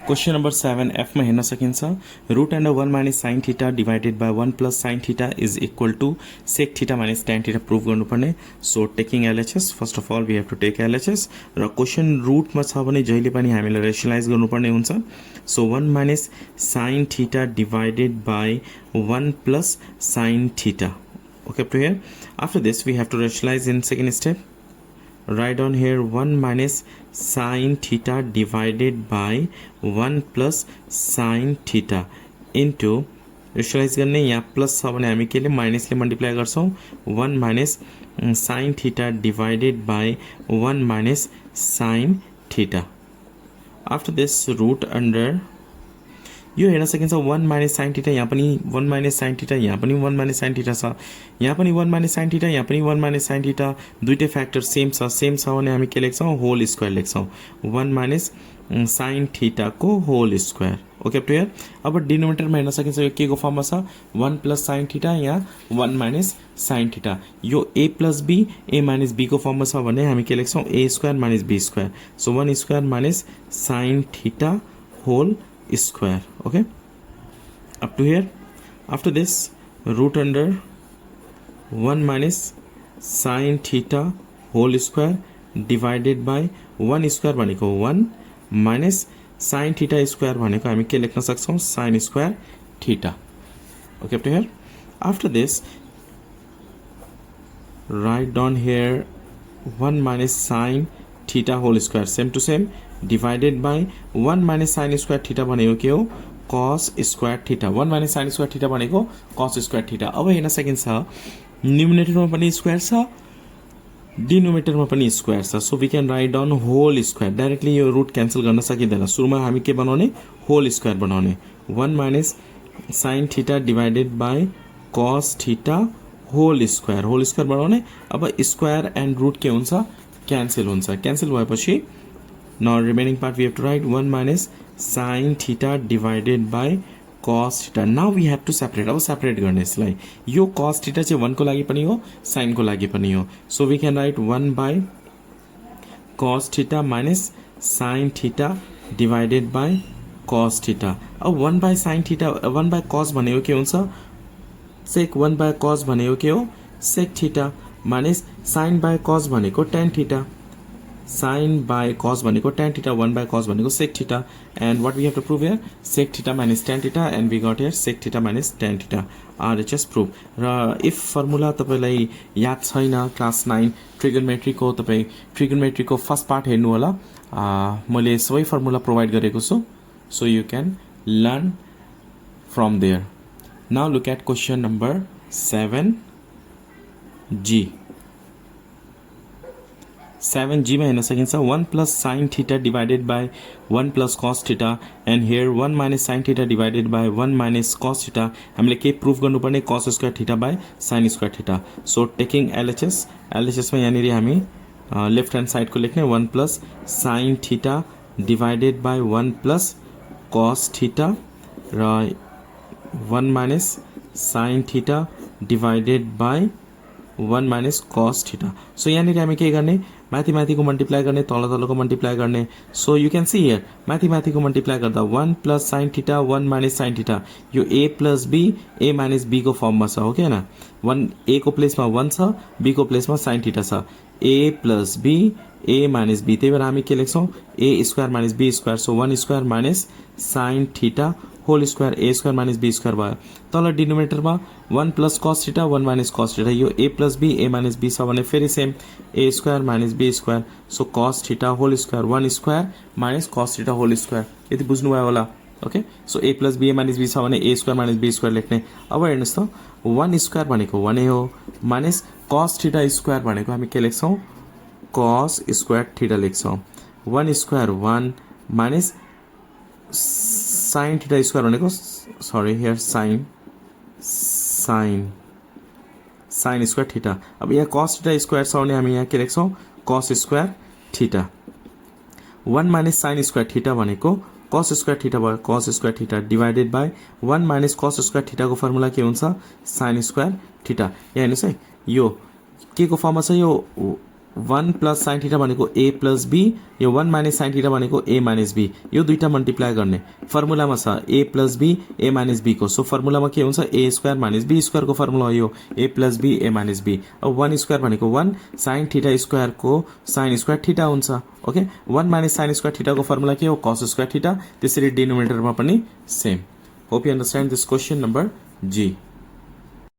Question number 7 F मा हेर्न सकिन्छ root under 1 minus sin theta divided by 1 plus sin theta is equal to sec theta minus tan theta prove गर्नुपर्ने. So taking LHS, first of all we have to take LHS र question root मा छ भने जहिले पनि हामीले rationalize गर्नुपर्ने हुन्छ. So 1 minus sin theta divided by 1 plus sin theta. Okay, up to here. After this we have to rationalize in second step. Write down here 1 minus sin theta divided by 1 plus sin theta into rationalize गर्ने यहाँ plus छ भने हामी केले माइनसले multiply गर्छौं 1 minus sin theta divided by 1 minus sin theta. After this root under यो हेर्न सकिन्छ 1 minus sin theta यहाँ पनि 1 minus sin theta यहाँ पनि 1 minus sin theta छ यहाँ पनि 1 minus sin theta यहाँ पनि 1 minus sin theta दुईटै फ्याक्टर सेम छ भने हामी के लेख्छौं होल स्क्वायर लेख्छौं 1 minus sin theta को whole square. Okay up to here. अब डिनोमिनेटर मा हेर्न सकिन्छ यो के को फर्ममा छ 1 plus sin theta यहाँ 1 minus sin theta यो a plus b a minus b को फर्ममा छ भने हामी के लेख्छौं a square minus b square. So 1 square minus sin theta whole square. Okay, up to here. After this root under 1 minus sin theta whole square divided by 1 square भनेको 1 minus sin theta square भनेको हामी के लेख्न सक्छौं sin square theta. Okay, up to here. After this write down here 1 minus sin theta whole square same to same divided by 1 minus sin square theta भनेको के हो cos square theta. 1 minus sin square theta भनेको cos square theta. अब हेर्न सकिन्छ न्युमिनेटरमा पनि square छ डिनोमिनेटरमा पनि स्क्वायर छ. So we can write down whole square. Directly यो रुट क्यान्सल गर्न सकिदैन. सुरुमा हामी के बनाउने होल स्क्वायर बनाउने 1 minus sin theta divided by cos theta whole square बनाउने. अब स्क्वायर एन्ड रुट के हुन्छ क्यान्सल हुन्छ. क्यान्सल भएपछि now remaining part we have to write 1 minus sin theta divided by cos theta. Now we have to separate. अब separate गर्ने यसलाई यो cos theta चाहिँ 1 को लागि पनि हो sin को लागि पनि हो. So we can write 1 by cos theta minus sin theta divided by cos theta. अब 1 by sin theta 1 by cos भनेको के हुन्छ sec 1 by cos भनेको के हो sec theta minus sin by cos भनेको tan theta. Sin by cos भनेको tan theta 1 by cos भनेको sec theta and what we have to prove here sec theta minus tan theta and we got here sec theta minus tan theta. RHS proof. र if formula तपाईलाई याद छैन class 9 trigonometry को तपाई trigonometry को first part हेर्नु होला. मैले सबै फर्मुला प्रोवाइड गरेको छु. So you can learn from there. Now look at question number 7G. 7G मा हेर्न सकिन्छ 1 plus sin theta divided by 1 plus cos theta and here 1 minus sin theta divided by 1 minus cos theta. हामीले के proof गर्नुपर्ने cos square theta by sin square theta. So taking LHS मा यहाँनिर हामी left hand side को लेख्ने 1 plus sin theta divided by 1 plus cos theta र 1 minus sin theta divided by 1 minus cos theta. So यहाँनिर हामी के गर्ने माथि को मल्टिप्लाई गर्ने तल को मल्टिप्लाई गर्ने. So you can see here माथि को मल्टिप्लाई गर्दा 1 plus sin theta 1 minus sin theta यो a plus b a minus b को फर्ममा छ हो के हैन. 1 a को प्लेसमा 1 छ b को प्लेसमा sin theta छ a plus b a minus b. त्यही भएर हामी के लेख्छौं a square minus b square. So 1 square minus sin theta whole square a square minus b square भयो. तल डिनोमिनेटरमा 1 plus cos theta 1 minus cos theta यो a plus b a minus b छ भने फेरि same a square minus b square. So cos theta whole square 1 square minus cos theta whole square. यति बुझ्नु भयो होला. Okay so a plus b a minus b छ भने a square minus b square लेख्ने. अब हेर्नुस् त 1 square भनेको 1 नै हो minus cos theta square भनेको हामी के लेख्छौं cos square theta लेख्छौं. 1 square 1 minus sin theta square भनेको sorry here sin square theta. अब यहाँ cos theta square छ भने हामी यहाँ के लेख्छौं cos square theta. 1 minus sin square theta भनेको cos square theta भयो cos square theta divided by 1 minus cos square theta को फर्मुला के हुन्छ sin square theta. यहाँ हेर्नुस् है यो के को फर्ममा छ यो 1 प्लस साइन थीटा भनेको a प्लस b, यो 1 माइनस साइन थीटा भनेको a माइनस b, यो दुईटा मल्टिप्लाई गर्ने फर्मुलामा छ a plus b a minus b को। सो फर्मुलामा के हुन्छ a square minus b square को फर्मुला हो यो a plus b a minus b। अब 1 स्क्वायर भनेको 1 साइन थीटा स्क्वायर को साइन स्क्वायर थीटा हुन्छ। Okay 1 minus sine square theta को फर्मुला के हो cos स्क्वायर थीटा, त्यसरी डिनोमिनेटरमा पनि same. Hope you understand this question number G।